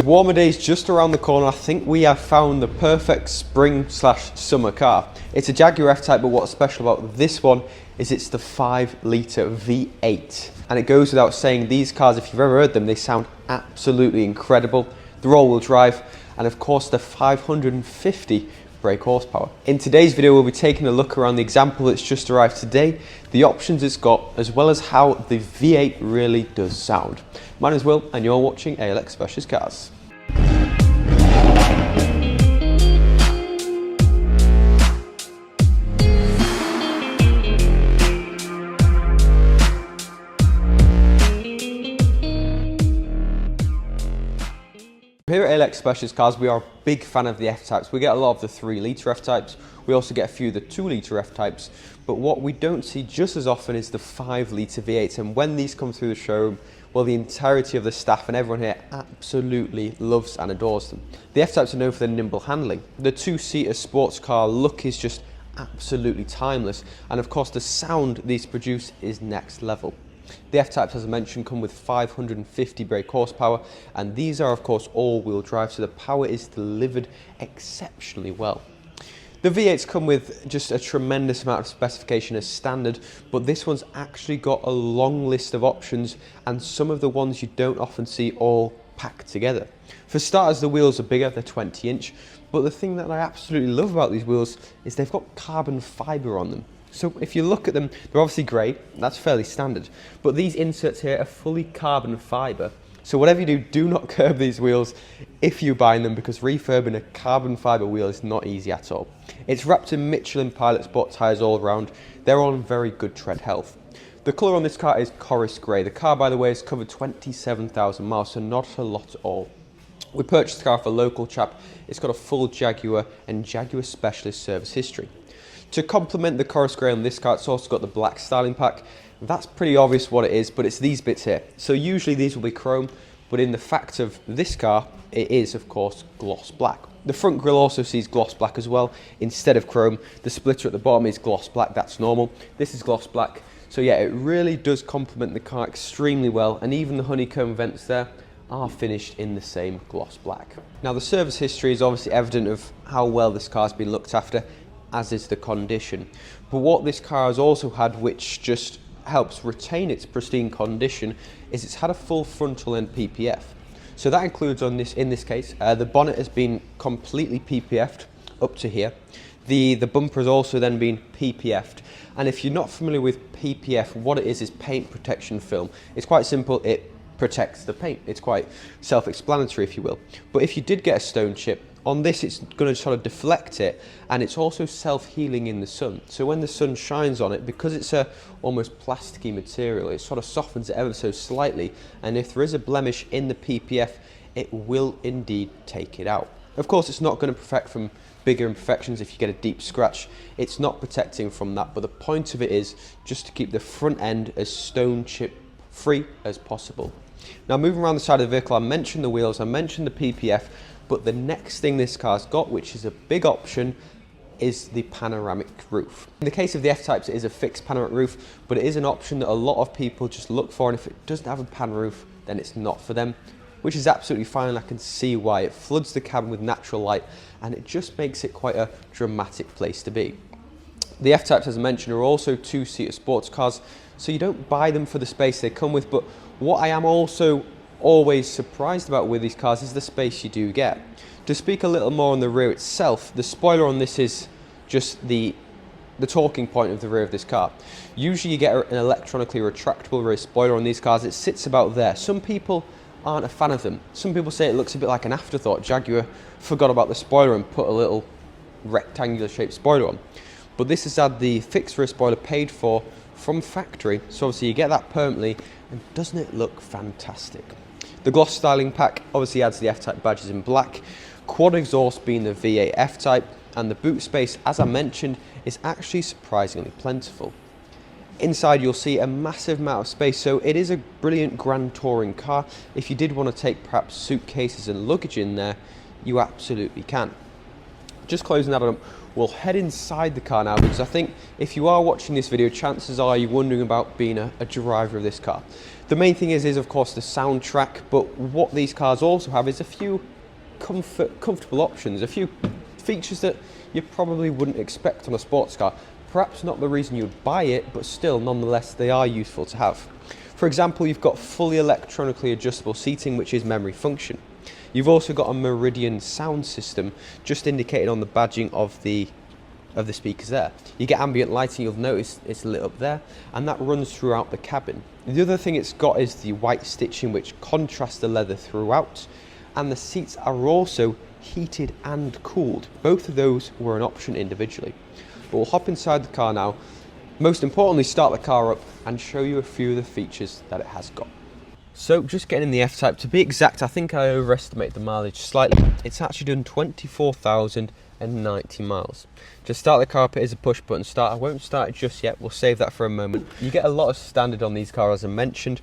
With warmer days just around the corner, I think we have found the perfect spring/summer car. It's a Jaguar F-Type, but what's special about this one is it's the 5-litre V8. And it goes without saying, these cars, if you've ever heard them, they sound absolutely incredible. They're all-wheel drive, and of course they're 550 brake horsepower. In today's video, we'll be taking a look around the example that's just arrived today, the options it's got, as well as how the V8 really does sound. My name is Will, and you're watching ALX Specialist Cars. Here at ALX Specialist Cars, we are a big fan of the F-Types. We get a lot of the 3-litre F-Types. We also get a few of the 2-litre F-Types. But what we don't see just as often is the 5-litre V8s. And when these come through the showroom, well, the entirety of the staff and everyone here absolutely loves and adores them. The F-Types are known for their nimble handling. The 2-seater sports car look is just absolutely timeless. And of course, the sound these produce is next level. The F-Types, as I mentioned, come with 550 brake horsepower, and these are of course all-wheel drive, so the power is delivered exceptionally well. The V8s come with just a tremendous amount of specification as standard, but this one's actually got a long list of options, and some of the ones you don't often see all packed together. For starters, the wheels are bigger, they're 20-inch, but the thing that I absolutely love about these wheels is they've got carbon fibre on them. So if you look at them, they're obviously grey, that's fairly standard, but these inserts here are fully carbon fibre. So whatever you do, do not curb these wheels if you're buying them, because refurbing a carbon fibre wheel is not easy at all. It's wrapped in Michelin Pilot Sport tyres all around. They're on very good tread health. The colour on this car is Corris Grey. The car, by the way, has covered 27,000 miles, so not a lot at all. We purchased the car for a local chap. It's got a full Jaguar and Jaguar Specialist service history. To complement the Corris Grey on this car, it's also got the black styling pack. That's pretty obvious what it is, but it's these bits here. So usually these will be chrome, but in the fact of this car, it is of course gloss black. The front grille also sees gloss black as well, instead of chrome. The splitter at the bottom is gloss black, that's normal. This is gloss black. So yeah, it really does complement the car extremely well, and even the honeycomb vents there are finished in the same gloss black. Now the service history is obviously evident of how well this car's been looked after, as is the condition. But what this car has also had, which just helps retain its pristine condition, is it's had a full frontal end PPF. So that includes in this case, the bonnet has been completely PPF'd up to here. The bumper has also then been PPF'd. And if you're not familiar with PPF, what it is paint protection film. It's quite simple, it protects the paint. It's quite self-explanatory, if you will. But if you did get a stone chip, on this it's going to sort of deflect it, and it's also self-healing in the sun. So when the sun shines on it, because it's a almost plasticky material, it sort of softens it ever so slightly, and if there is a blemish in the PPF, it will indeed take it out. Of course, it's not going to protect from bigger imperfections. If you get a deep scratch, it's not protecting from that, but the point of it is just to keep the front end as stone chip free as possible. Now, moving around the side of the vehicle, I mentioned the wheels, I mentioned the PPF, but the next thing this car's got, which is a big option, is the panoramic roof. In the case of the F-Types, it is a fixed panoramic roof, but it is an option that a lot of people just look for, and if it doesn't have a pan roof, then it's not for them, which is absolutely fine, and I can see why. It floods the cabin with natural light, and it just makes it quite a dramatic place to be. The F-Types, as I mentioned, are also 2-seater sports cars, so you don't buy them for the space they come with, but what I am also always surprised about with these cars is the space you do get. To speak a little more on the rear itself, the spoiler on this is just the talking point of the rear of this car. Usually you get an electronically retractable rear spoiler on these cars. It sits about there. Some people aren't a fan of them. Some people say it looks a bit like an afterthought. Jaguar forgot about the spoiler and put a little rectangular shaped spoiler on. But this has had the fixed rear spoiler paid for from factory, so obviously you get that permanently, and doesn't it look fantastic? The gloss styling pack obviously adds the F-Type badges in black, quad exhaust being the V8 F-Type, and the boot space, as I mentioned, is actually surprisingly plentiful. Inside you'll see a massive amount of space, so it is a brilliant grand touring car. If you did want to take perhaps suitcases and luggage in there, you absolutely can. just closing that up, we'll head inside the car now, because I think if you are watching this video, chances are you're wondering about being a driver of this car. The main thing is of course the soundtrack, but what these cars also have is a few comfortable options, a few features that you probably wouldn't expect on a sports car. Perhaps not the reason you'd buy it, but still nonetheless they are useful to have. For example, you've got fully electronically adjustable seating, which is memory function. You've also got a Meridian Sound System, just indicated on the badging of the speakers there. You get ambient lighting, you'll notice it's lit up there, and that runs throughout the cabin. The other thing it's got is the white stitching, which contrasts the leather throughout, and the seats are also heated and cooled. Both of those were an option individually. But we'll hop inside the car now, most importantly start the car up and show you a few of the features that it has got. So just getting in the F-Type, to be exact, I think I overestimated the mileage slightly. It's actually done 24,090 miles. To start the car up, it is a push button start. I won't start it just yet, we'll save that for a moment. You get a lot of standard on these cars as I mentioned,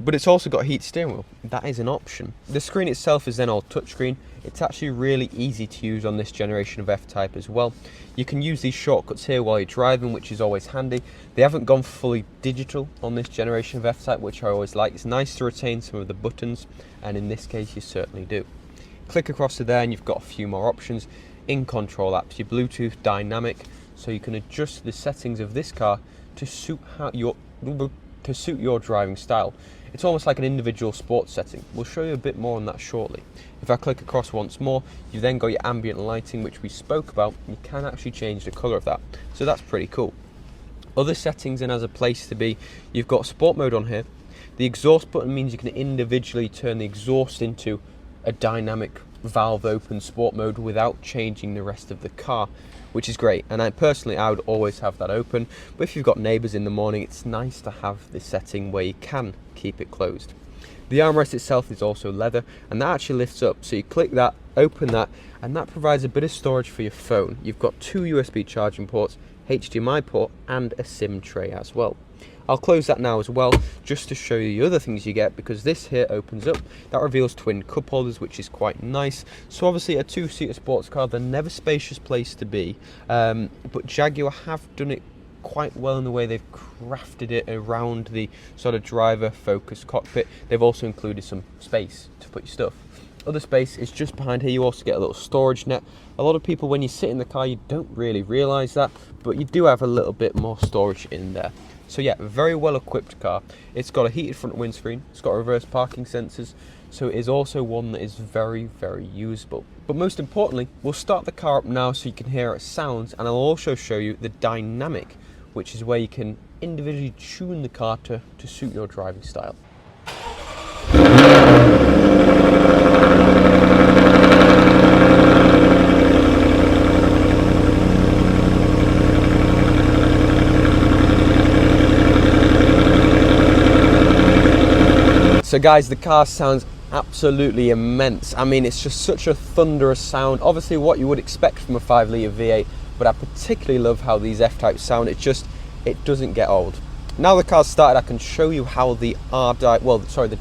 but it's also got a heated steering wheel. That is an option. The screen itself is then all touchscreen. It's actually really easy to use on this generation of F-Type as well. You can use these shortcuts here while you're driving, which is always handy. They haven't gone fully digital on this generation of F-Type, which I always like. It's nice to retain some of the buttons, and in this case you certainly do. Click across to there and you've got a few more options. In control apps, your Bluetooth dynamic, so you can adjust the settings of this car to suit your driving style. It's almost like an individual sports setting. We'll show you a bit more on that shortly. If I click across once more, you've then got your ambient lighting, which we spoke about. You can actually change the colour of that, so that's pretty cool. Other settings in as a place to be, you've got sport mode on here. The exhaust button means you can individually turn the exhaust into a dynamic valve open sport mode without changing the rest of the car, which is great. And I would always have that open, but if you've got neighbours in the morning, it's nice to have this setting where you can keep it closed. The armrest itself is also leather, and that actually lifts up, so you click that, open that, and that provides a bit of storage for your phone. You've got 2 USB charging ports, HDMI port, and a SIM tray as well. I'll close that now as well, just to show you the other things you get, because this here opens up. That reveals twin cup holders, which is quite nice. So obviously a 2-seater sports car, they're never a spacious place to be, but Jaguar have done it quite well in the way they've crafted it around the sort of driver focused cockpit. They've also included some space to put your stuff. Other space is just behind here. You also get a little storage net. A lot of people, when you sit in the car, you don't really realise that, but you do have a little bit more storage in there. So yeah, very well equipped car. It's got a heated front windscreen, it's got reverse parking sensors, so it is also one that is very, very usable. But most importantly, we'll start the car up now so you can hear its sounds, and I'll also show you the dynamic, which is where you can individually tune the car to suit your driving style. So guys, the car sounds absolutely immense. I mean, it's just such a thunderous sound. Obviously what you would expect from a 5-litre V8, but I particularly love how these F-Types sound. It doesn't get old. Now the car's started, I can show you how the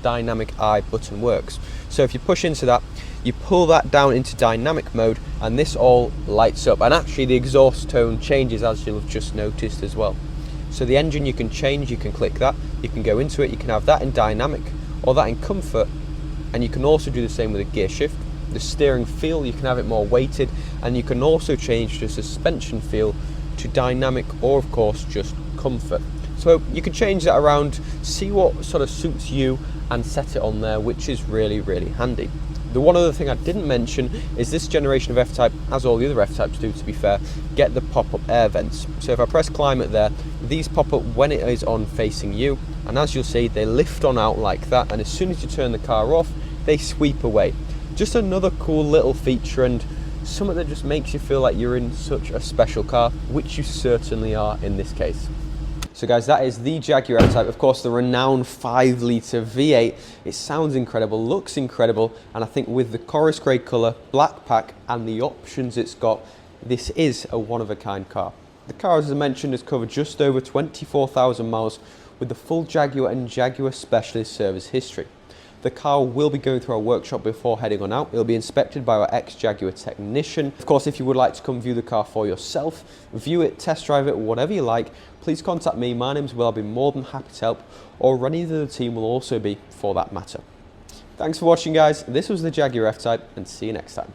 dynamic I button works. So if you push into that, you pull that down into dynamic mode, and this all lights up. And actually the exhaust tone changes, as you'll have just noticed as well. So the engine you can change, you can click that, you can go into it, you can have that in dynamic or that in comfort, and you can also do the same with a gear shift. The steering feel, you can have it more weighted, and you can also change the suspension feel to dynamic or of course just comfort. So you can change that around, see what sort of suits you and set it on there, which is really, really handy. The one other thing I didn't mention is this generation of F-Type, as all the other F-Types do to be fair, get the pop-up air vents. So if I press climate there, these pop up when it is on facing you, and as you'll see, they lift on out like that, and as soon as you turn the car off, they sweep away. Just another cool little feature, and something that just makes you feel like you're in such a special car, which you certainly are in this case. So guys, that is the Jaguar F-Type, of course the renowned 5-litre V8. It sounds incredible, looks incredible, and I think with the Corris Grey colour, black pack, and the options it's got, this is a one-of-a-kind car. The car, as I mentioned, has covered just over 24,000 miles with the full Jaguar and Jaguar Specialist service history. The car will be going through our workshop before heading on out. It'll be inspected by our ex-Jaguar technician. Of course, if you would like to come view the car for yourself, view it, test drive it, whatever you like, please contact me. My name's Will. I'll be more than happy to help, or any of the team will also be, for that matter. Thanks for watching, guys. This was the Jaguar F-Type, and see you next time.